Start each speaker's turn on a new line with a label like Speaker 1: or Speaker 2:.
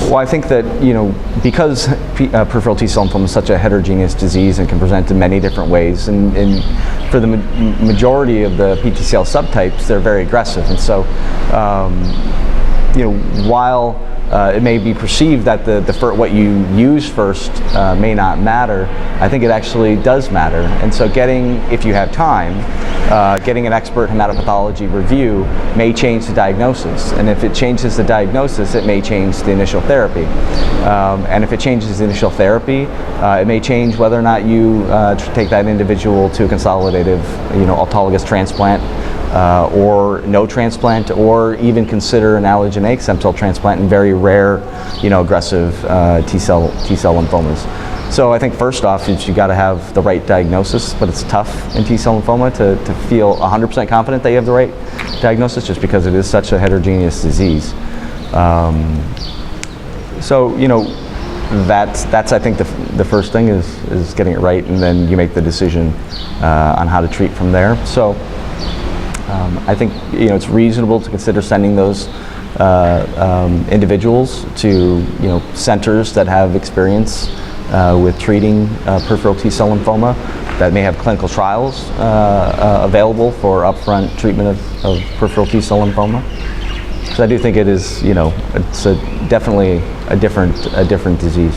Speaker 1: Well, I think that, because peripheral T-cell lymphoma is such a heterogeneous disease and can present in many different ways, and for the majority of the PTCL subtypes, they're very aggressive. And so, while it may be perceived that what you use first may not matter, I think it actually does matter. And so if you have time, getting an expert hematopathology review may change the diagnosis. And if it changes the diagnosis, it may change the initial therapy. And if it changes the initial therapy, it may change whether or not you take that individual to a consolidative, autologous transplant, or no transplant, or even consider an allogeneic stem cell transplant in very rare, aggressive T-cell lymphomas. So I think first off is you got to have the right diagnosis, but it's tough in T-cell lymphoma to feel 100% confident that you have the right diagnosis, just because it is such a heterogeneous disease. That's I think the first thing is getting it right, and then you make the decision on how to treat from there. So I think it's reasonable to consider sending those individuals to centers that have experience with treating peripheral T-cell lymphoma, that may have clinical trials available for upfront treatment of peripheral T-cell lymphoma. Because I do think it is, it's definitely a different disease.